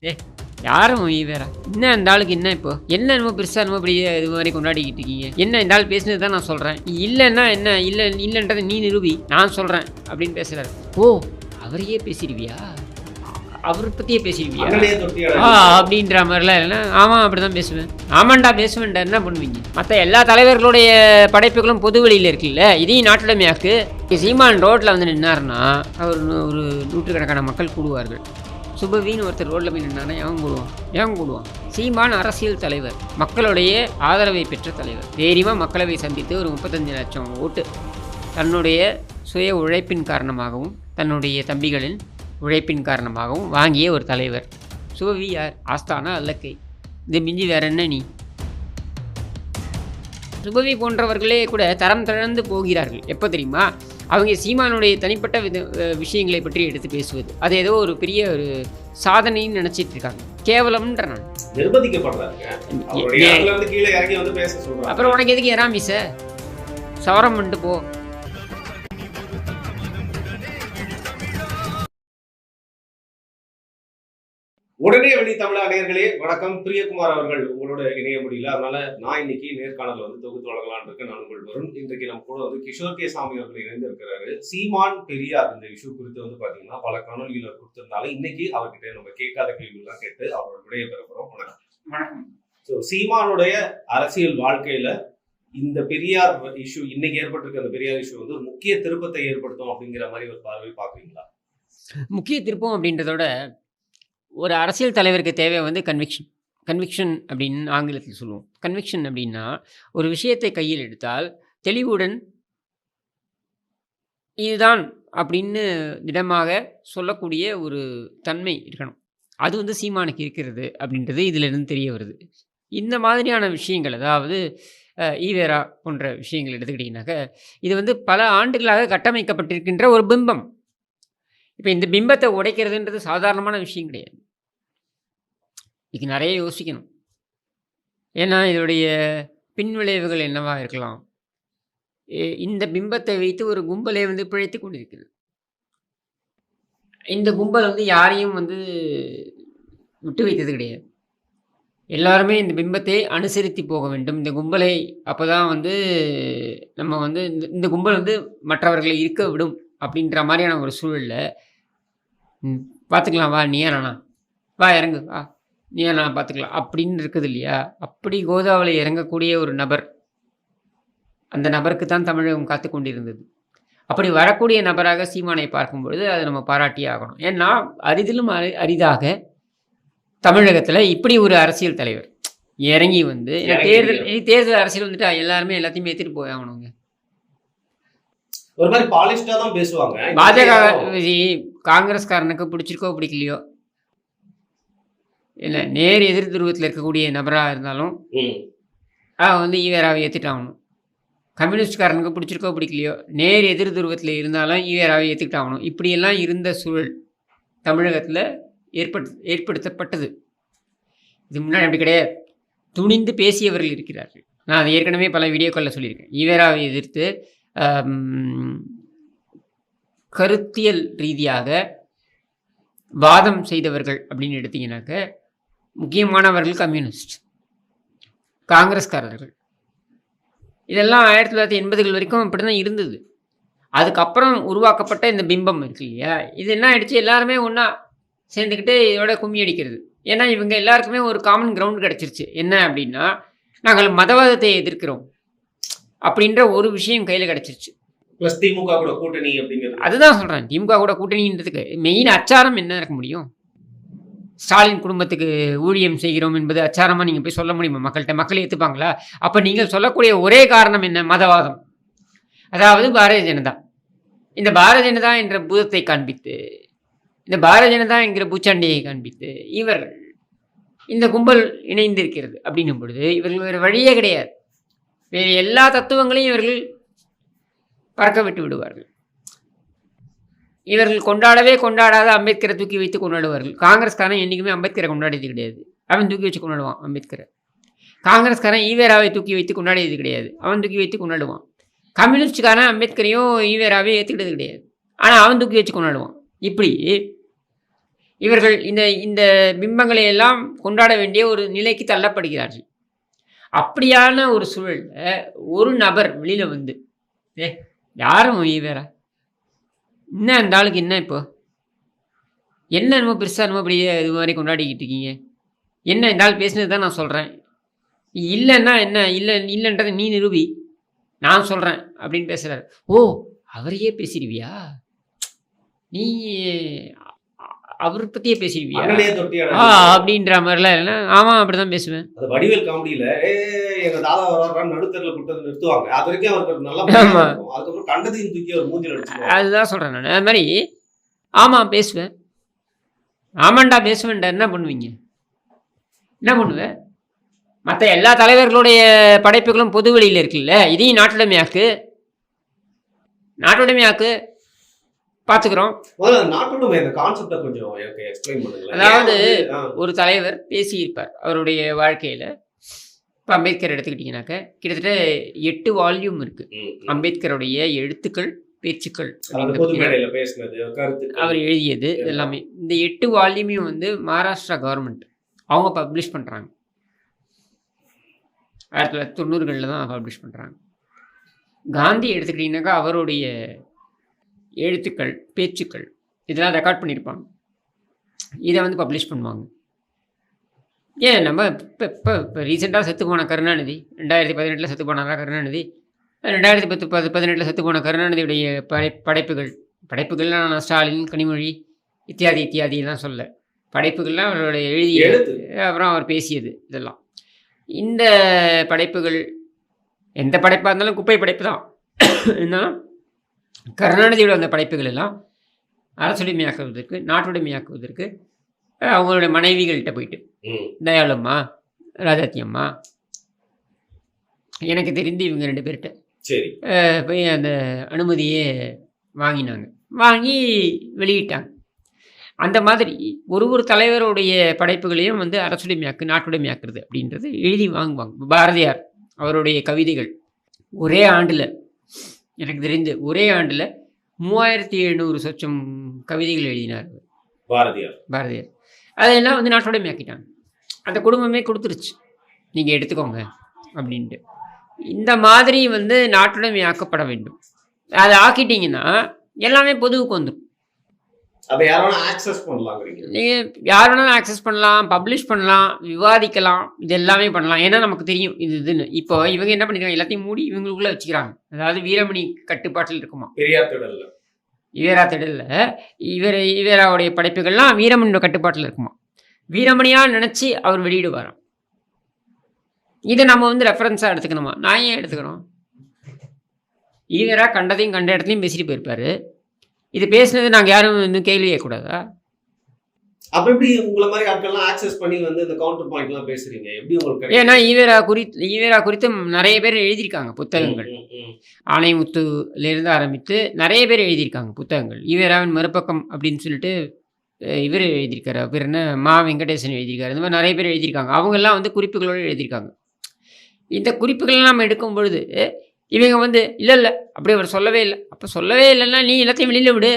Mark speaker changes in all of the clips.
Speaker 1: ஏ யாரும் வேற என்ன இந்த ஆளுக்கு என்ன இப்போ என்ன என்னமோ பெருசாக என்னமோ இப்படி இது மாதிரி கொண்டாடிக்கிட்டு இருக்கீங்க. என்ன இந்த ஆள் பேசுனது தான் நான் சொல்கிறேன். இல்லைன்னா என்ன இல்லைன்றதை நீ நிரூபி, நான் சொல்கிறேன் அப்படின்னு பேசுகிறாரு. ஓ அவரையே பேசிடுவியா, அவரை பற்றியே பேசிடுவியா அப்படின்ற மாதிரிலாம் இல்லைன்னா ஆமாம் அப்படி தான் பேசுவேன். ஆமாண்டா பேசுவேன்டா, என்ன பண்ணுவீங்க? மற்ற எல்லா தலைவர்களுடைய படைப்புகளும் பொது வெளியில் இருக்குல்ல, இதையும் நாட்டுடைமையாக்கு. சீமான் ரோட்டில் வந்து நின்னாருன்னா அவர் ஒரு நூற்றுக்கணக்கான மக்கள் கூடுவார்கள். சுபவின்னு ஒருத்தர் ரோட்டில் போய் நின்னானா ஏன் கூடுவான்? சீமான் அரசியல் தலைவர், மக்களுடைய ஆதரவை பெற்ற தலைவர். தைரியமாக மக்களவை சந்தித்து ஒரு 35 லட்சம் ஓட்டு தன்னுடைய சுய உழைப்பின் காரணமாகவும் தன்னுடைய தம்பிகளின் உழைப்பின் காரணமாகவும் வாங்கிய ஒரு தலைவர். சுபவி யார்? ஆஸ்தானா அல்லக்கை. இது மிஞ்சி வேற என்ன நீ? சுபவி போன்றவர்களே கூட தரம் தழந்து போகிறார்கள். எப்போ தெரியுமா? அவங்க சீமானுடைய தனிப்பட்ட விஷயங்களை பற்றி எடுத்து பேசுவது, அது ஏதோ ஒரு பெரிய ஒரு சாதனைன்னு நினைச்சிட்டு இருக்காங்க. கேவலம்ன்ற நான் அப்புறம் உனக்கு எதுக்கு எறாமிச சவரம் பண்ணிட்டு போ.
Speaker 2: உடனே வெளி தமிழக நேயர்களே வணக்கம். பிரியகுமார் அவர்கள் உங்களோட இணைய முடியல, அதனால நான் இன்னைக்கு நேர்காணல் வந்து தொகுத்து வழங்கலான் இருக்கு. நான் உங்கள் வரும். இன்றைக்கு நம்ம கூட வந்து கிஷோர் கே சாமி அவர்கள் இணைந்திருக்கிறாரு. சீமான் பெரியார் இந்த இஷ்யூ குறித்து வந்து பாத்தீங்கன்னா பல காணொலிகள் கொடுத்திருந்தாலும் இன்னைக்கு அவர்கிட்ட நம்ம கேட்காத கேள்விகள்லாம் கேட்டு அவரோட விடைய பெற போறோம். வணக்கம். ஸோ சீமானுடைய அரசியல் வாழ்க்கையில இந்த பெரியார் இஷ்யூ, இன்னைக்கு ஏற்பட்டிருக்க அந்த பெரியார் இஷ்யூ வந்து ஒரு முக்கிய திருப்பத்தை ஏற்படுத்தும் அப்படிங்கிற மாதிரி ஒரு பார்வை பாக்குறீங்களா?
Speaker 1: முக்கிய திருப்பம் அப்படின்றதோட ஒரு அரசியல் தலைவருக்கு தேவை வந்து கன்விக்ஷன் அப்படின்னு ஆங்கிலத்தில் சொல்லுவோம். கன்விக்ஷன் அப்படின்னா ஒரு விஷயத்தை கையில் எடுத்தால் தெளிவுடன் இதுதான் அப்படின்னு திடமாக சொல்லக்கூடிய ஒரு தன்மை இருக்கணும். அது வந்து சீமானுக்கு இருக்கிறது அப்படின்றது இதிலிருந்து தெரிய வருது. இந்த மாதிரியான விஷயங்கள், அதாவது ஈவேரா போன்ற விஷயங்கள் எடுத்துக்கிட்டிங்கனாக்க இது வந்து பல ஆண்டுகளாக கட்டமைக்கப்பட்டிருக்கின்ற ஒரு பிம்பம். இப்போ இந்த பிம்பத்தை உடைக்கிறதுன்றது சாதாரணமான விஷயம் கிடையாது. இதுக்கு நிறைய யோசிக்கணும். ஏன்னா இதனுடைய பின்விளைவுகள் என்னவா இருக்கலாம்? இந்த பிம்பத்தை வைத்து ஒரு கும்பலை வந்து பிழைத்து கொண்டிருக்கிறது. இந்த கும்பல் வந்து யாரையும் வந்து விட்டு வைத்தது கிடையாது. எல்லாருமே இந்த பிம்பத்தை அனுசரித்து போக வேண்டும். இந்த கும்பலை அப்போ தான் வந்து நம்ம வந்து இந்த கும்பல் வந்து மற்றவர்களை இருக்க விடும் அப்படின்ற மாதிரியான ஒரு சூழலில் பார்த்துக்கலாம், வா நீயா நானா, வா இறங்கு, வா நீயா நான் பார்த்துக்கலாம் அப்படின்னு இருக்குது இல்லையா? அப்படி கோதாவில் இறங்கக்கூடிய ஒரு நபர், அந்த நபருக்கு தான் தமிழகம் காத்து கொண்டிருந்தது. அப்படி வரக்கூடிய நபராக சீமானை பார்க்கும்பொழுது அதை நம்ம பாராட்டியே ஆகணும். ஏன்னா அரிதிலும் அரிதாக தமிழகத்தில் இப்படி ஒரு அரசியல் தலைவர் இறங்கி வந்து தேர்தல் அரசியல் வந்துட்டு எல்லாருமே எல்லாத்தையும் ஏற்றிட்டு போய் ஆகணுங்க.
Speaker 2: ஒரு மாதிரி பாலிஷ்டா தான் பேசுவாங்க.
Speaker 1: பாஜக காங்கிரஸ்காரனுக்கு பிடிச்சிருக்கோ பிடிக்கலையோ இல்லை, நேர் எதிர் துருவத்தில் இருக்கக்கூடிய நபராக இருந்தாலும் வந்து ஈவேராவை ஏற்றுட்டாகணும். கம்யூனிஸ்ட்காரனுக்கு பிடிச்சிருக்கோ பிடிக்கலையோ நேர் எதிர் துருவத்தில் இருந்தாலும் ஈவேராவை ஏற்றுக்கிட்டாகணும். இப்படியெல்லாம் இருந்த சூழல் தமிழகத்தில் ஏற்படுத்தப்பட்டது. இது முன்னாடி அப்படி கிடையாது. துணிந்து பேசியவர்கள் இருக்கிறார்கள். நான் அதை ஏற்கனவே பல வீடியோக்களில் சொல்லியிருக்கேன். ஈவேராவை எதிர்த்து கருத்தியல் ரீதியாக வாதம் செய்தவர்கள் அப்படின்னு எடுத்தீங்கன்னாக்க முக்கியமானவர்கள் கம்யூனிஸ்ட், காங்கிரஸ்காரர்கள். இதெல்லாம் 1980கள் வரைக்கும் அப்படி தான் இருந்தது. அதுக்கப்புறம் உருவாக்கப்பட்ட இந்த பிம்பம் இருக்கு இல்லையா, இது என்ன ஆயிடுச்சு, எல்லாருமே ஒன்றா சேர்ந்துக்கிட்டு இதோட கும்மி அடிக்கிறது. ஏன்னா இவங்க எல்லாருக்குமே ஒரு காமன் கிரவுண்ட் கிடச்சிருச்சு. என்ன அப்படின்னா, நாங்கள் மதவாதத்தை எதிர்க்கிறோம் அப்படின்ற ஒரு விஷயம் கையில் கிடச்சிருச்சு.
Speaker 2: திமுக கூட கூட்டணி அப்படிங்கிறது
Speaker 1: அதுதான் சொல்கிறேன். திமுக கூட கூட்டணின்றதுக்கு மெயின் அச்சாரம் என்ன இருக்க முடியும்? ஸ்டாலின் குடும்பத்துக்கு ஊழியம் செய்கிறோம் என்பது அச்சாரமாக நீங்கள் போய் சொல்ல முடியுமா மக்கள்கிட்ட? மக்கள் ஏற்றுப்பாங்களா? அப்போ நீங்கள் சொல்லக்கூடிய ஒரே காரணம் என்ன? மதவாதம். அதாவது பாரதிய ஜனதா, இந்த பாரதிய ஜனதா என்ற பூதத்தை காண்பித்து, இந்த பாரதிய ஜனதா என்கிற பூச்சாண்டியை காண்பித்து இவர்கள் இந்த கும்பல் இணைந்திருக்கிறது அப்படின்னும் பொழுது இவர்கள் வேறு வழியே கிடையாது. வேறு எல்லா தத்துவங்களையும் இவர்கள் பறக்க விட்டு விடுவார்கள். இவர்கள் கொண்டாடவே கொண்டாடாத அம்பேத்கரை தூக்கி வைத்து கொண்டாடுவார்கள். காங்கிரஸ்காரன் என்றைக்குமே அம்பேத்கரை கொண்டாடியது கிடையாது, அவன் தூக்கி வச்சு கொண்டாடுவான் அம்பேத்கரை. காங்கிரஸ்காரன் ஈவேராவை தூக்கி வைத்து கொண்டாடியது கிடையாது, அவன் தூக்கி வைத்து கொண்டாடுவான். கம்யூனிஸ்டுக்காரன் அம்பேத்கரையும் ஈவேராவையும் ஏற்றுக்கிட்டது கிடையாது, ஆனால் அவன் தூக்கி வச்சு கொண்டாடுவான். இப்படி இவர்கள் இந்த இந்த பிம்பங்களை எல்லாம் கொண்டாட வேண்டிய ஒரு நிலைக்கு தள்ளப்படுகிறார்கள். அப்படியான ஒரு சூழல்ல ஒரு நபர் வெளியில வந்து யாரும் வேற என்ன அந்த ஆளுக்கு என்ன இப்போ என்ன என்னமோ பெருசாக என்னமோ அப்படியே இது மாதிரி கொண்டாடிக்கிட்டு இருக்கீங்க, என்ன இந்த ஆள் பேசுனது தான் நான் சொல்கிறேன், இல்லைன்னா என்ன இல்லைன்றதை நீ நிரூபி, நான் சொல்கிறேன் அப்படின்னு பேசுகிறாரு. ஓ, அவரையே பேசிடுவியா நீ, அவரை பற்றியே பேசிடுவியா அப்படின்ற மாதிரிலாம் இல்லைன்னா ஆமாம் அப்படி தான் பேசுவேன்.
Speaker 2: வடிவேல் காமெடியில் எங்க தாதா வர்றான்னு நடுத்தரில் கூட்டத்தை நிறுத்துவாங்க. அது வரைக்கும் அவருக்கு நல்லா அதுக்கப்புறம் கண்டதையும் தூக்கி அவர் மூஞ்சில் அடிச்சு.
Speaker 1: அதுதான் சொல்கிறேன் நான். அது மாதிரி ஆமாம் பேசுவேன், ஆமாண்டா பேசுவேன்டா. என்ன பண்ணுவீங்க, என்ன பண்ணுவேன்? மற்ற எல்லா தலைவர்களுடைய படைப்புகளும் பொது வெளியில் இருக்குல்ல, இதையும் நாட்டுடைமையாக்கு பார்த்துக்கிறோம். அதாவது ஒரு தலைவர் பேசியிருப்பார் அவருடைய வாழ்க்கையில். இப்போ அம்பேத்கர் எடுத்துக்கிட்டிங்கனாக்க கிட்டத்தட்ட 8 வால்யூம் இருக்குது அம்பேத்கருடைய எழுத்துக்கள் பேச்சுக்கள் அவர் எழுதியது எல்லாமே. இந்த 8 வால்யூமையும் வந்து மகாராஷ்டிரா கவர்மெண்ட் அவங்க பப்ளிஷ் பண்ணுறாங்க. 1990களில் தான் பப்ளிஷ் பண்ணுறாங்க. காந்தி எடுத்துக்கிட்டிங்கனாக்கா அவருடைய எழுத்துக்கள் பேச்சுக்கள் இதெல்லாம் ரெக்கார்ட் பண்ணியிருப்பாங்க, இதை வந்து பப்ளிஷ் பண்ணுவாங்க. ஏன் நம்ம இப்போ ரீசெண்டாக செத்து போன கருணாநிதி 2018 செத்து போனாரா கருணாநிதி, 2018 செத்து போன கருணாநிதியுடைய படைப்புகள்லாம் நான் ஸ்டாலின் கனிமொழி இத்தியாதிலாம் சொல்ல, படைப்புகள்லாம் அவருடைய எழுதிய அப்புறம் அவர் பேசியது இதெல்லாம். இந்த படைப்புகள் எந்த படைப்பாக இருந்தாலும் குப்பை படைப்பு தான். இருந்தாலும் கருணாநிதியோட அந்த படைப்புகள் எல்லாம் அரசுடைமையாக்குவதற்கு நாட்டுடைமையாக்குவதற்கு அவங்களுடைய மனைவிகள்கிட்ட போயிட்டு தயாளம்மா ராஜாத்தி அம்மா எனக்கு தெரிந்து இவங்க 2 பேர்கிட்ட போய் அந்த அனுமதியே வாங்கி வெளியிட்டாங்க. அந்த மாதிரி ஒரு தலைவருடைய படைப்புகளையும் வந்து அரசுடைமையாக்கு நாட்டுடைமையாக்குறது அப்படின்றது எழுதி வாங்குவாங்க. பாரதியார் அவருடைய கவிதைகள் ஒரே ஆண்டில் எனக்கு தெரிந்து 3700 சொச்சம் கவிதைகள் எழுதினார் பாரதியார். அதெல்லாம் வந்து நாட்டுடைமையாக்கிட்டாங்க. அந்த குடும்பமே கொடுத்துருச்சு, நீங்கள் எடுத்துக்கோங்க அப்படின்ட்டு. இந்த மாதிரி வந்து நாட்டுடைமையாக்கப்பட வேண்டும். அதை ஆக்கிட்டீங்கன்னா எல்லாமே பொதுவுக்கு வந்துடும்.
Speaker 2: அதை யார் வேணாலும் ஆக்சஸ் பண்ணலாம், பப்ளிஷ் பண்ணலாம், விவாதிக்கலாம், இது எல்லாமே பண்ணலாம். ஏன்னா நமக்கு தெரியும் இதுன்னு. இப்போ இவங்க என்ன பண்ணிருக்காங்க, எல்லாத்தையும் மூடி இவங்களுக்குள்ள வச்சுக்கிறாங்க. அதாவது வீரமணி கட்டுப்பாட்டில் இருக்குமா, ஈவேரா திடல்ல ஈவேராவுடைய படைப்புகள்லாம் வீரமணியோட கட்டுப்பாட்டில் இருக்குமா, வீரமணியா நினைச்சு அவர் வெளியிடுவாராம். இதை நம்ம வந்து ரெஃபரன்ஸாக எடுத்துக்கணுமா? நான் ஏன் எடுத்துக்கணும்? ஈவேரா கண்டதையும் கண்ட இடத்துலையும் பேசிட்டு போயிருப்பாரு. இது பேசுனது நாங்கள் யாரும் இன்னும் கேள்வி கேட்கக்கூடாதா? அப்போ எப்படி உங்களை மாதிரி ஆட்கள்லாம் ஆக்சஸ் பண்ணி வந்து இந்த கவுண்டர் பாயிண்ட்லாம் பேசுறீங்க? எப்படி உங்களுக்கு? ஏன்னா
Speaker 1: ஈவேரா குறித்து நிறைய பேர் எழுதியிருக்காங்க புத்தகங்கள். ஆணைமுத்துலேருந்து ஆரம்பித்து நிறைய பேர் எழுதியிருக்காங்க புத்தகங்கள். ஈவேராவின் மறுபக்கம் அப்படின்னு சொல்லிட்டு இவர் எழுதியிருக்காரு, பேர் என்ன, மா வெங்கடேசன் எழுதியிருக்காரு. இந்த மாதிரி நிறைய பேர் எழுதியிருக்காங்க. அவங்கெல்லாம் வந்து குறிப்புகளோடு எழுதியிருக்காங்க. இந்த குறிப்புகள் நம்ம எடுக்கும் பொழுது இவங்க வந்து இல்லை அப்படி அவர் சொல்லவே இல்லை. அப்போ சொல்லவே இல்லைன்னா நீ எல்லாத்தையும் வெளியில் விடு.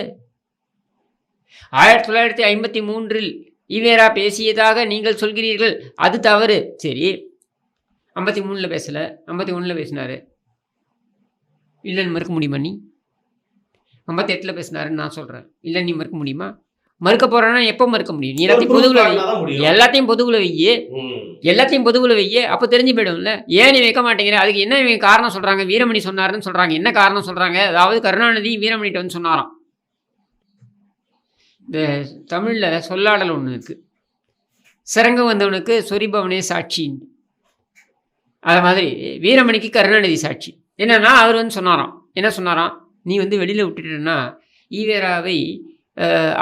Speaker 1: 1953 ஈவேரா பேசியதாக நீங்கள் சொல்கிறீர்கள், அது தவறு. சரி, 53 பேசலை, 51 பேசினாரு, இல்லைன்னு மறுக்க முடியுமா? நீ 58 பேசினாருன்னு நான் சொல்கிறேன், இல்லை நீ மறுக்க முடியுமா? மறுக்க போறேன்னா எப்போ மறுக்க முடியும்? நீ எல்லாத்தையும் பொதுவுல வையே, அப்போ தெரிஞ்சு போயிடும்ல. ஏன் நீ வைக்க மாட்டேங்கிற? அதுக்கு என்ன இவங்க காரணம் சொல்றாங்க? வீரமணி சொன்னாருன்னு சொல்றாங்க. என்ன காரணம் சொல்றாங்க? அதாவது கருணாநிதி வீரமணிட்ட வந்து சொன்னாராம். இந்த தமிழ்ல சொல்லாடல் ஒன்று இருக்கு, சிறங்க வந்தவனுக்கு சொரிபவனே சாட்சின்னு. அது மாதிரி வீரமணிக்கு கருணாநிதி சாட்சி. என்னன்னா அவர் வந்து சொன்னாராம், என்ன சொன்னாராம், நீ வந்து வெளியில விட்டுட்டேன்னா ஈவேராவை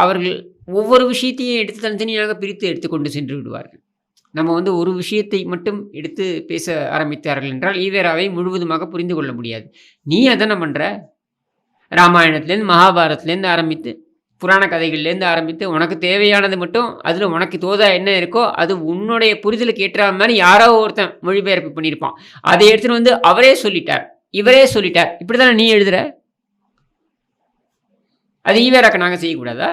Speaker 1: அவர்கள் ஒவ்வொரு விஷயத்தையும் எடுத்து தனித்தனியாக பிரித்து எடுத்துக்கொண்டு சென்று விடுவார்கள். நம்ம வந்து ஒரு விஷயத்தை மட்டும் எடுத்து பேச ஆரம்பித்தார்கள் என்றால் ஈவேராவை முழுவதுமாக புரிந்து கொள்ள முடியாது. நீ அதனை பண்ணுற, ராமாயணத்துலேருந்து மகாபாரத்லேருந்து ஆரம்பித்து புராண கதைகள்லேருந்து ஆரம்பித்து உனக்கு தேவையானது மட்டும், அதில் உனக்கு தோதா என்ன இருக்கோ அது உன்னுடைய புரிதலுக்கு ஏற்ற மாதிரி யாரோ ஒருத்தன் மொழிபெயர்ப்பு பண்ணியிருப்பான். அதை எடுத்துகிட்டு வந்து அவரே சொல்லிட்டார், இவரே சொல்லிட்டார், இப்படி தானே நீ எழுதுகிற. அது ஈவேராக்கு நாங்கள் செய்யக்கூடாதா?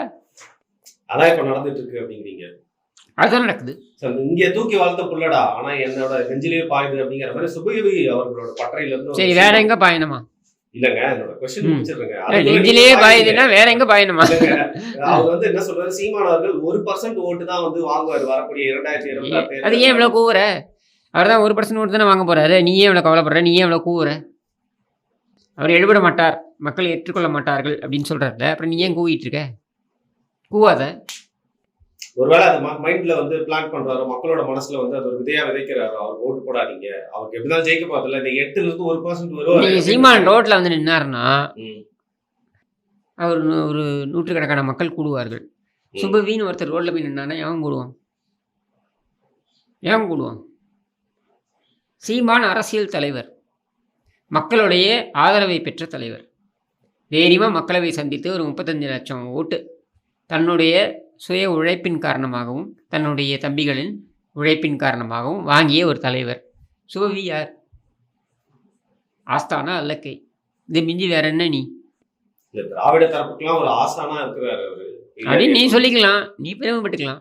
Speaker 2: அதான் இப்ப நடந்துட்டு இருக்கு அப்படிங்கிறீங்க.
Speaker 1: அதுதான் நடக்குது.
Speaker 2: இங்க தூக்கி வளர்த்த புள்ளடா ஆனா என்னோட நெஞ்சிலேயே பாயுது அப்படிங்கிற மாதிரி சுபவி அவர்களோட பட்டறையில இருந்து
Speaker 1: சரி, வேற எங்க பாயணுமா?
Speaker 2: இல்லங்க, என்னோட கொஸ்டின் முடிச்சிருங்க.
Speaker 1: நெஞ்சிலேயே பாயுதுன்னா வேற எங்க பாயணுமா?
Speaker 2: அவர் வந்து என்ன சொல்றாரு, சீமான் அவர்கள் 1% ஓட்டு தான் வந்து வாங்குவார் வரக்கூடிய 2026.
Speaker 1: அது ஏன் இவ்வளவு கூவுற? அவர் தான் 1% ஓட்டு தானே வாங்க போறாரு. நீ ஏன் இவ்வளவு கவலைப்படுற? நீ ஏன் இவ்வளவு கூவுற? அவர் எழுபட மாட்டார், மக்கள் ஏற்றுக்கொள்ள மாட்டார்கள் அப்படின்னு சொல்றாருல, அப்புறம் நீ ஏன் கூவிட்டு இருக்க? கூவாத.
Speaker 2: ஒருவேளை அது மைண்ட்ல வந்து பிளான் பண்றாரு, மக்களோட மனசுல வந்து அது ஒரு விதையா விதைக்கிறாரு. அவர் ஓட்டு போடாதீங்க, அவருக்கு எப்படிதான் ஜெயிக்க போறதில்ல, இந்த 8ல இருந்து 1% வருவாரு.
Speaker 1: நீங்க சீமான் ரோட்ல வந்து நின்னாருன்னா அவர் ஒரு நூற்றுக்கணக்கான மக்கள் கூடுவார்கள். சுபவின்னு ஒருத்தர் ரோட்ல போய் நின்னானா எவன் கூடுவான்? ஏன் கூடுவான்? சீமான் அரசியல் தலைவர், மக்களுடைய ஆதரவை பெற்ற தலைவர். தைரியமாக மக்களவை சந்தித்து ஒரு 35 லட்சம் ஓட்டு தன்னுடைய சுய உழைப்பின் காரணமாகவும் தன்னுடைய தம்பிகளின் உழைப்பின் காரணமாகவும் வாங்கிய ஒரு தலைவர். சுபவி யார்? ஆஸ்தானா அல்லக்கை. இது மிஞ்சி வேற என்ன? நீ
Speaker 2: திராவிட தரப்புக்கெல்லாம் ஒரு ஆஸ்தானா இருக்கிறாரு அவரு
Speaker 1: அப்படின்னு நீ சொல்லிக்கலாம், நீ பெருமைப்பட்டுக்கலாம்.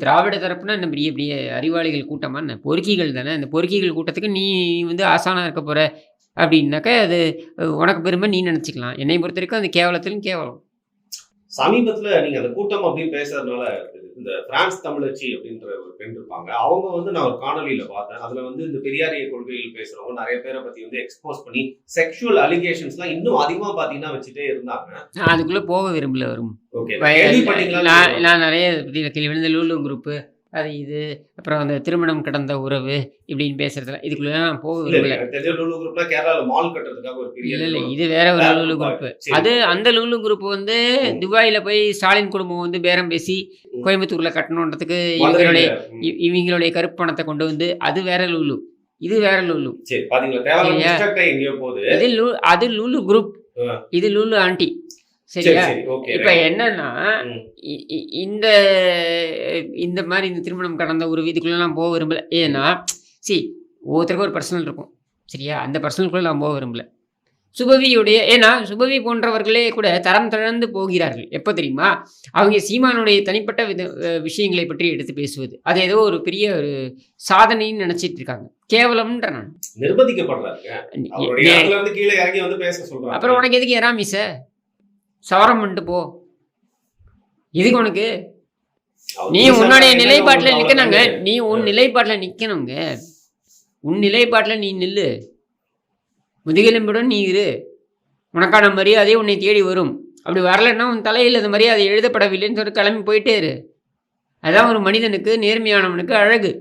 Speaker 1: திராவிட தரப்புனா என்ன பெரிய பெரிய அறிவாளிகள் கூட்டமா என்ன? பொறுக்கிகள் தானே. அந்த பொறுக்கிகள் கூட்டத்துக்கு நீ வந்து ஆசானா இருக்க போற அப்படின்னாக்க அது உனக்கு பெருமை நீ நினச்சிக்கலாம். என்னை பொறுத்த வரைக்கும் அது கேவலத்திலும் கேவலம்.
Speaker 2: சமீபத்துல நீங்க அந்த கூட்டம் அப்படின்னு பேசுறதுனால இந்த பிரான்ஸ் தமிழச்சி அப்படின்ற ஒரு பெண் இருப்பாங்க, அவங்க வந்து நான் ஒரு காணொலியில பார்த்தேன். அதுல வந்து இந்த பெரியாரிய கொள்கையில் பேசுறவங்க நிறைய பேரை பத்தி வந்து எக்ஸ்போஸ் பண்ணி செக்ஷுவல் அலிகேஷன்ஸ்லாம் இன்னும் அதிகமா பாத்தீங்கன்னா வச்சுட்டே இருந்தாங்க.
Speaker 1: நான் அதுக்குள்ள போக விரும்பல. வரும் நான் நிறைய கேள்வி, இந்த லூலு குரூப்பு அது இது, அப்புறம் அந்த திருமணம் கடந்த உறவு இப்படின்னு பேசுறதுல இதுக்குள்ள நான் போக விரும்பல. இல்ல இது வேற ஒரு லூலு குரூப். அது அந்த லூலு குரூப் வந்து துபாயில போய் ஸ்டாலின் குடும்பம் வந்து பேரம் பேசி கோயம்புத்தூர்ல கட்டணுன்றதுக்கு இவங்களுடைய கருப்பு பணத்தை கொண்டு வந்து அது வேற லூலு, இது வேற லூலு. அது லூலு குரூப், இது லூலு ஆண்டி. சரியா? இப்ப என்னன்னா இந்த மாதிரி இந்த திருமணம் கடந்த ஒரு வீட்டுக்குள்ள நான் போக விரும்பல. ஏன்னா ஒவ்வொருத்தருக்கும் ஒரு பர்சனல் இருக்கும். சரியா? அந்த பர்சனலுக்குள்ள நான் போக விரும்பல. சுபவியுடைய, ஏன்னா சுபவி போன்றவர்களே கூட தரம் தழந்து போகிறார்கள். எப்போ தெரியுமா? அவங்க சீமானுடைய தனிப்பட்ட விஷயங்களை பற்றி எடுத்து பேசுவது அது ஏதோ ஒரு பெரிய ஒரு சாதனைன்னு நினைச்சிட்டு இருக்காங்க. கேவலம்ன்ற நான்
Speaker 2: நிர்பந்திக்கப்படுறாங்க.
Speaker 1: அப்புறம் உனக்கு எதுக்கு எராமிச சவரம் பண்ணிட்டு போ? இதுக்கு உனக்கு நீ உன்னுடைய நிலைப்பாட்டில் நிற்கணுங்க. நீ உன் நிலைப்பாட்டில் நிற்கணுங்க. உன் நிலைப்பாட்டில் நீ நில்லு, முதுகெலும்புடன் நீ இரு. உனக்கான மரியாதை உன்னை தேடி வரும். அப்படி வரலைன்னா உன் தலையில் அந்த மரியாதை எழுதப்படவில்லைன்னு சொல்லி கிளம்பி போயிட்டே இரு. அதான் ஒரு மனிதனுக்கு, நேர்மையானவனுக்கு அழகு.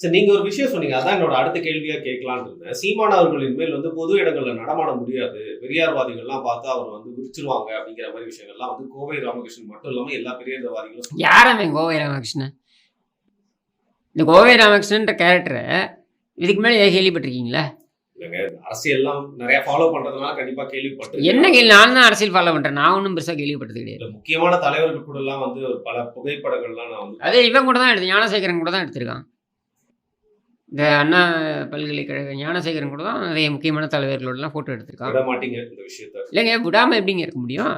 Speaker 2: சரி, நீங்க ஒரு விஷயம் சொன்னீங்க, அதான் என்னோட அடுத்த கேள்வியா கேட்கலான்னு இருந்தேன். சீமான் அவர்களின் மேல் வந்து பொது இடங்கள்ல நடமாட முடியாது, பெரியார்வாதிகள்லாம் பார்த்தா அவர் வந்து விரிச்சிருவாங்க அப்படிங்கிற மாதிரி விஷயங்கள்லாம் வந்து கோவை ராமகிருஷ்ணன் மட்டும் இல்லாம எல்லா பெரியார்வாதிகளும்.
Speaker 1: யாரவன் கோவை ராமகிருஷ்ணன்? இந்த கோவை ராமகிருஷ்ணன்ற கேரக்டரை இதுக்கு மேலே கேள்விப்பட்டிருக்கீங்களா?
Speaker 2: இல்லைங்க, அரசியல்லாம் நிறைய ஃபாலோ பண்றதுனால கண்டிப்பா கேள்விப்பட்டு.
Speaker 1: என்ன கேள்வி? நான் தான் அரசியல் ஃபாலோ பண்றேன், நான் ஒன்றும் பெருசாக கேள்விப்பட்டது கிடையாது.
Speaker 2: முக்கியமான தலைவர்கள் கூட எல்லாம் வந்து பல புகைப்படங்கள்லாம் நான் வந்து
Speaker 1: அதே இவன் கூட தான் எடுத்து, ஞானசேகரன் கூட தான் எடுத்திருக்கான். இந்த அண்ணா பல்கலைக்கழக ஞானசேகரன் கூட தான் நிறைய முக்கியமான தலைவர்களோடலாம் ஃபோட்டோ எடுத்திருக்காங்க.
Speaker 2: விட மாட்டீங்க இந்த விஷயத்த.
Speaker 1: இல்லைங்க, விடாமல் எப்படிங்க இருக்க முடியும்?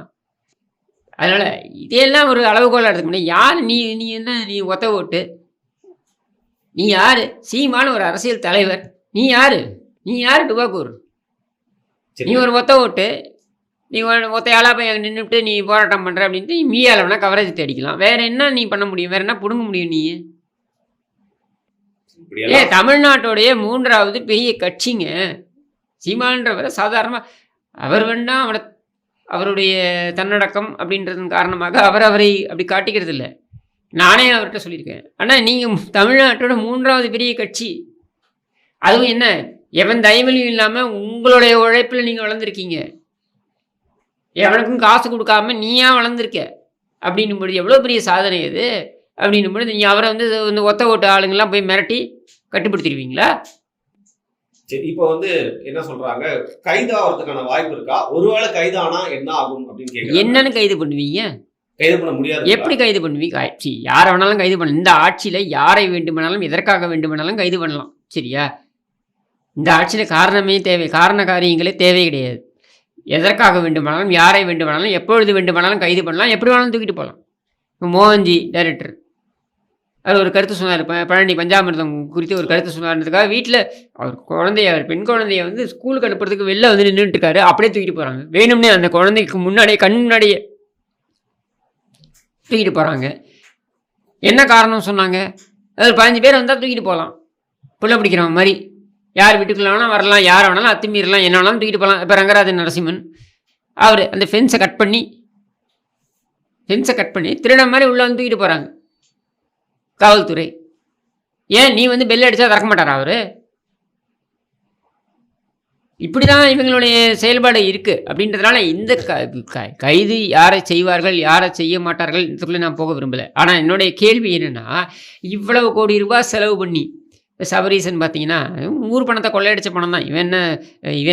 Speaker 1: அதனால் இதையெல்லாம் ஒரு அளவுகோலாக எடுத்துக்க முடியும். யார் நீ? நீ என்ன? நீ ஒத்த ஓட்டு? நீ யார்? சீமான ஒரு அரசியல் தலைவர். நீ யார்? நீ யார் டுபாக்கூர்? நீ ஒரு ஒத்த ஓட்டு, நீ ஒத்தையாளாக போய் அங்கே நின்றுட்டு நீ போராட்டம் பண்ணுற அப்படின்ட்டு மீயால் வேணால் கவரேஜ் தேடிக்கலாம். வேறு என்ன நீ பண்ண முடியும்? வேறு என்ன பிடுங்க முடியும் நீ? தமிழ்நாட்டுடைய 3வது பெரிய கட்சிங்க சீமான்றவரை. சாதாரணமாக அவர் வேண்டாம், அவருடைய தன்னடக்கம் அப்படின்றதன் காரணமாக அவரை அப்படி காட்டிக்கிறது இல்லை. நானே அவர்கிட்ட சொல்லியிருக்கேன், ஆனால் நீங்கள் தமிழ்நாட்டோட 3வது பெரிய கட்சி, அதுவும் என்ன எவன் தயவுலையும் இல்லாமல் உங்களுடைய உழைப்பில் நீங்கள் வளர்ந்துருக்கீங்க. எவனுக்கும் காசு கொடுக்காம நீயா வளர்ந்துருக்க அப்படின்னும் பொழுது எவ்வளோ பெரிய சாதனை அது. அப்படின்னும் பொழுது நீ அவரை வந்து இந்த ஒத்த ஓட்டு ஆளுங்கெல்லாம் போய் மிரட்டி கட்டுப்படுத்திடுவீங்களா?
Speaker 2: சரி, இப்போ வந்து என்ன சொல்றாங்க, கைது ஆகிறதுக்கான வாய்ப்பு இருக்கா? ஒருவேளை கைதானா என்ன ஆகும் அப்படின்னு கேட்குறாங்க.
Speaker 1: என்னன்னு கைது பண்ணுவீங்க?
Speaker 2: கைது பண்ண முடியாது.
Speaker 1: எப்படி கைது பண்ணுவீங்க? யாரை வேணாலும் கைது பண்ணலாம். இந்த ஆட்சியில் யாரை வேண்டுமானாலும் எதற்காக வேண்டுமானாலும் கைது பண்ணலாம். சரியா? இந்த ஆட்சியில் காரண காரியங்களே தேவை கிடையாது. எதற்காக வேண்டுமானாலும் யாரை வேண்டுமானாலும் எப்பொழுது வேண்டுமானாலும் கைது பண்ணலாம், எப்படி வேணாலும் தூக்கிட்டு போகலாம். மோகன்ஜி டைரக்டர் அவர் ஒரு கருத்து சொன்னார், பழனி பஞ்சாமிர்தம் குறித்து ஒரு கருத்து சொன்னார்ன்றதுக்காக வீட்டில் அவர் பெண் குழந்தைய வந்து ஸ்கூலுக்கு அனுப்புறதுக்கு வெளில வந்து நின்றுட்டு இருக்காரு, அப்படியே தூக்கிட்டு போகிறாங்க. வேணும்னே அந்த குழந்தைக்கு முன்னாடியே கண் முன்னாடியே தூக்கிட்டு போகிறாங்க. என்ன காரணம் சொன்னாங்க? அது 15 பேர் வந்தால் தூக்கிட்டு போகலாம், புள்ள பிடிக்கிற மாதிரி, யார் வீட்டுக்குள்ள வேணால் வரலாம், யாரை வேணாலும் அத்துமீறலாம், என்ன வேணாலும் தூக்கிட்டு போகலாம். இப்போ ரங்கராஜன் நரசிம்மன் அவர் அந்த ஃபென்ஸை கட் பண்ணி திருட மாதிரி உள்ளே வந்து தூக்கிட்டு போகிறாங்க காவல்துறை. ஏன் நீ வந்து பெல் அடித்தா திறக்க மாட்டாரா அவர்? இப்படி தான் இவங்களுடைய செயல்பாடு இருக்குது. அப்படின்றதுனால இந்த கைது யாரை செய்வார்கள் யாரை செய்ய மாட்டார்கள் இதுக்குள்ளே நான் போக விரும்பலை. ஆனால் என்னுடைய கேள்வி என்னென்னா, இவ்வளவு கோடி ரூபாய் செலவு பண்ணி சபரீசன் பார்த்தீங்கன்னா ஊர் பணத்தை கொள்ளையடிச்ச பணம் தான். இவன்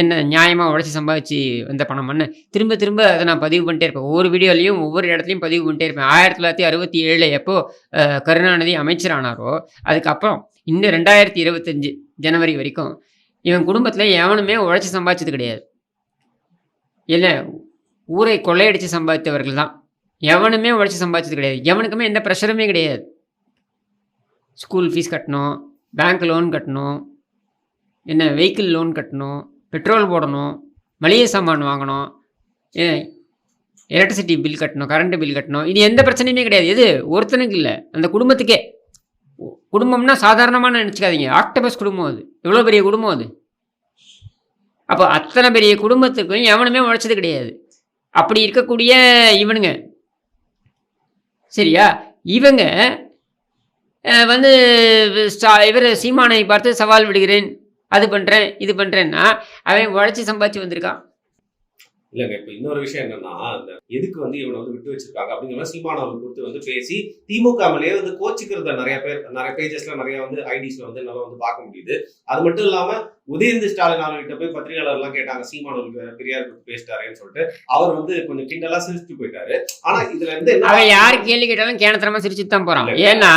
Speaker 1: என்ன நியாயமாக உழைச்சி சம்பாதிச்சு வந்த பணம் பண்ண திரும்ப அதை நான் பதிவு பண்ணிட்டே இருப்பேன். ஒவ்வொரு வீடியோலையும் ஒவ்வொரு இடத்துலையும் பதிவு பண்ணிட்டே இருப்பேன். 1967 எப்போ கருணாநிதி அமைச்சரானாரோ அதுக்கப்புறம் இன்னும் 2025 ஜனவரி வரைக்கும் இவன் குடும்பத்தில் எவனுமே உழைச்சி சம்பாதிச்சது கிடையாது. இல்லை, ஊரை கொள்ளையடித்து சம்பாதித்தவர்கள் தான். எவனுமே உழைச்சி சம்பாதிச்சது கிடையாது. எவனுக்குமே எந்த ப்ரெஷருமே கிடையாது. ஸ்கூல் ஃபீஸ் கட்டணும், பேங்க் லோன் கட்டணும், வெஹிக்கிள் லோன் கட்டணும், பெட்ரோல் போடணும், மளிகை சாமான் வாங்கணும், எலக்ட்ரிசிட்டி பில் கட்டணும், கரண்ட் பில் கட்டணும். இது எந்த பிரச்சனையுமே கிடையாது. எது ஒருத்தனுக்கு இல்லை, அந்த குடும்பத்துக்கே. குடும்பம்னா சாதாரணமான நினச்சிக்காதீங்க, ஆக்டோபஸ் குடும்பம் அது. எவ்வளோ பெரிய குடும்பம் அது. அப்போ அத்தனை பெரிய குடும்பத்துக்கும் எவனுமே உழைச்சது கிடையாது. அப்படி இருக்கக்கூடிய இவனுங்க சரியா, இவங்க வந்து இவர் சீமானை பார்த்து சவால் விடுகிறேன், அது பண்ணுறேன் இது பண்ணுறேன்னா அவன் உழைச்சி சம்பாதிச்சு வந்திருக்கான்.
Speaker 2: இல்லைங்க, இப்போ இன்னொரு விஷயம் என்னன்னா, அந்த எதுக்கு வந்து இவனை வந்து விட்டு வச்சிருக்காங்க அப்படிங்கிற சீமான் அவர் கொடுத்து வந்து பேசி திமுக மேலேயே வந்து கோச்சிக்கிறத நிறைய பேஜஸ்ல நிறைய வந்து ஐடிஸ்ல வந்து நல்லா வந்து பார்க்க முடியுது. அது மட்டும் இல்லாம உதயநிதி ஸ்டாலின் அவர்கிட்ட போய் பத்திரிகையாளர்லாம் கேட்டாங்க, சீமான் அவருக்கு பெரியார் கொடுத்து பேசிட்டாருன்னு சொல்லிட்டு. அவர் வந்து கொஞ்சம் கிண்டலா சிரிச்சுட்டு போயிட்டாரு. ஆனா இதுல இருந்து அவன்
Speaker 1: யாரு கேள்வி கேட்டாலும் கேனத்தனமா சிரிச்சுட்டு தான் போறான். ஏன்னா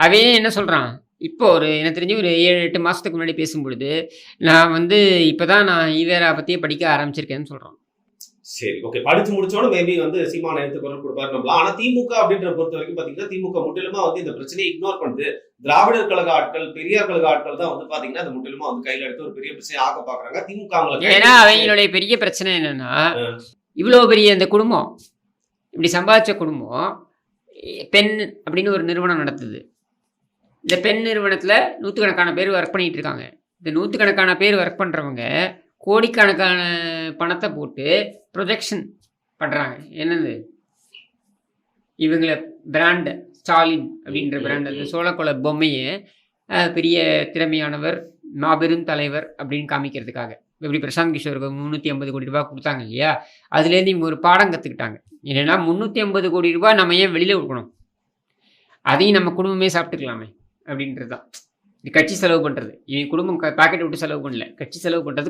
Speaker 1: அவன் என்ன சொல்றான், இப்போ எனக்கு தெரிஞ்சு ஒரு 7-8 மாதத்துக்கு முன்னாடி பேசும்பொழுது நான் வந்து இப்போதான் நான் ஈவேரா பற்றியே படிக்க ஆரம்பிச்சிருக்கேன்னு சொல்கிறான்.
Speaker 2: சரி, ஓகே, படிச்சு முடிச்சோட மேபி வந்து சீமான எடுத்து குரல் கொடுப்பாரு நம்பலாம். ஆனா திமுக அப்படின்ற பொறுத்த வரைக்கும் பாத்தீங்கன்னா திமுக முற்றிலுமா வந்து இந்த பிரச்சனையை இக்னோர் பண்ணுது. திராவிடர் கழக ஆட்கள், பெரியார் கழக ஆட்கள் தான் வந்து பாத்தீங்கன்னா அது முற்றிலுமா வந்து கையில எடுத்து ஒரு பெரிய பிரச்சனை ஆக்க பாக்குறாங்க. திமுக
Speaker 1: ஏன்னா அவங்களுடைய பெரிய பிரச்சனை என்னன்னா, இவ்வளவு பெரிய இந்த குடும்பம், இப்படி சம்பாதிச்ச குடும்பம் பெண் அப்படின்னு ஒரு நிறுவனம் நடத்துது. இந்த பெண் நிறுவனத்துல 100கணக்கான பேர் ஒர்க் பண்ணிட்டு இருக்காங்க. இந்த 100கணக்கான பேர் ஒர்க் பண்றவங்க கோடிக்கணக்கான பணத்தை போட்டு ப்ரொஜெக்ஷன் பண்ணுறாங்க. என்னது, இவங்கள பிராண்டு ஸ்டாலின் அப்படின்ற பிராண்ட், அந்த சோழக்குள பொம்மையை பெரிய திறமையானவர், மாபெரும் தலைவர் அப்படின்னு காமிக்கிறதுக்காக எப்படி பிரசாந்த் கிஷோருக்கு 350 கோடி ரூபாய் கொடுத்தாங்க இல்லையா, அதுலேருந்து இவங்க ஒரு பாடம் கற்றுக்கிட்டாங்க. என்னென்னா 350 கோடி ரூபாய் நம்ம ஏன் வெளியில் கொடுக்கணும், அதையும் நம்ம குடும்பமே சாப்பிட்டுக்கலாமே அப்படின்றது தான். இது கட்சி செலவு பண்ணுறது. இவன் குடும்பம் பாக்கெட் விட்டு செலவு பண்ணல, கட்சி செலவு பண்ணுறது.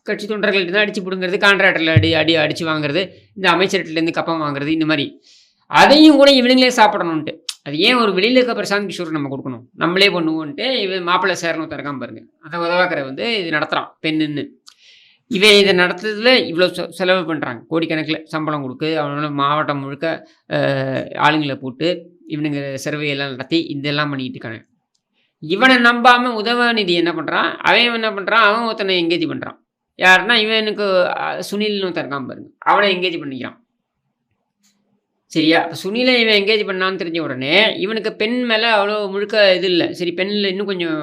Speaker 1: கட்சி தொண்டர்கள்ட்ட தான் அடித்து பிடுங்கிறது, கான்ட்ராக்டரில் அடித்து வாங்குறது, இந்த அமைச்சர்கிட்டலேருந்து கப்பம் வாங்குறது, இந்த மாதிரி. அதையும் கூட இவனுங்களே சாப்பிடணுன்ட்டு. அது ஏன் ஒரு வெளியில் இருக்க பிரசாந்த் கிஷோர் நம்ம கொடுக்கணும், நம்மளே பண்ணுவோன்ட்டு இவன் மாப்பிள்ளை சேரணும் தரக்காம பாருங்க. அதை உதவாக்கிற வந்து இது நடத்துகிறான் பெண்ணுன்னு. இவன் இதை நடத்துறதுல இவ்வளோ செலவு பண்ணுறாங்க, கோடிக்கணக்கில் சம்பளம் கொடுக்கு, அவனோட மாவட்டம் முழுக்க ஆளுங்களை போட்டு இவனுங்க சர்வையெல்லாம் நடத்தி இதெல்லாம் பண்ணிக்கிட்டு இருக்காங்க. இவனை நம்பாமல் உதயநிதி என்ன பண்ணுறான், அவன் என்ன பண்ணுறான், அவன் ஒருத்தனை எங்கேஜ் பண்ணுறான். யாருன்னா இவனுக்கு சுனில்னு தரக்காம பாருங்க, அவனை எங்கேஜ் பண்ணிக்கிறான். சரியா, இப்போ சுனிலை இவன் எங்கேஜ் பண்ணான்னு தெரிஞ்ச உடனே இவனுக்கு பெண் மேலே அவ்வளோ முழுக்க இது இல்லை. சரி, பெண்ணில் இன்னும் கொஞ்சம்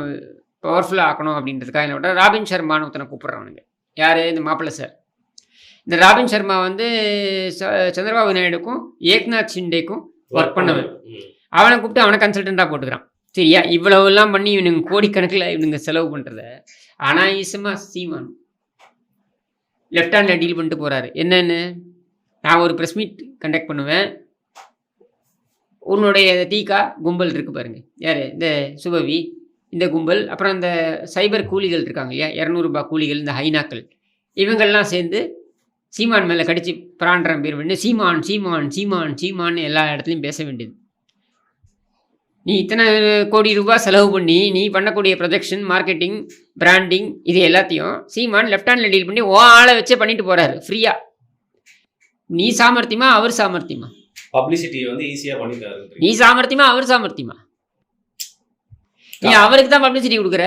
Speaker 1: பவர்ஃபுல்லாக ஆக்கணும் அப்படின்றதுக்காக என்ன பண்ணுறான், ராபின் சர்மான்னு ஒருத்தனை கூப்பிட்றானுங்க. யார், இந்த மாப்பிள்ளை சார். இந்த ராபின் சர்மா வந்து சந்திரபாபு நாயுடுக்கும் ஏக்நாத் ஷிண்டேக்கும் ஒர்க் பண்ணவன். அவனை கூப்பிட்டு அவனை கன்சல்டண்ட்டாக போட்டுக்கிறான். சரியா, இவ்வளவுலாம் பண்ணி இவனுங்க கோடிக்கணக்கில் இவனுங்க செலவு பண்ணுறத அனாயசமாக சீமான் லெஃப்ட் ஹேண்டில் டீல் பண்ணிட்டு போகிறாரு. என்னென்னு, நான் ஒரு ப்ரெஸ் மீட் கண்டக்ட் பண்ணுவேன், உன்னுடைய தீகா கும்பல் இருக்குது பாருங்கள், யார், இந்த சுபவி, இந்த கும்பல், அப்புறம் இந்த சைபர் கூலிகள் இருக்காங்க இல்லையா, 200 ரூபாய் கூலிகள், இந்த ஹைனாக்கள், இவங்கள்லாம் சேர்ந்து சீமான் மேலே கடிச்சு பிராண்டம் பேர் பண்ணி சீமான் சீமான் சீமான் சீமான்னு எல்லா இடத்துலையும் பேச வேண்டியது. நீ இத்தனை கோடி ரூபாய் செலவு பண்ணி நீ பண்ணக்கூடிய ப்ரொஜெக்ஷன், மார்க்கெட்டிங், பிராண்டிங், இது எல்லாத்தையும் சீமான் லெஃப்ட் ஹேண்டில் டீல் பண்ணி ஆளை வச்சே பண்ணிட்டு போகிறாரு ஃப்ரீயாக. நீ சாமர்த்தியமா அவர் சாமர்த்தியமா?
Speaker 2: பப்ளிசிட்டியை வந்து ஈஸியா பண்ணிட்டாரு.
Speaker 1: நீ சாமர்த்தியமா அவர் சாமர்த்தியமா? நீ அவருக்கு தான் பப்ளிசிட்டி கொடுக்குற.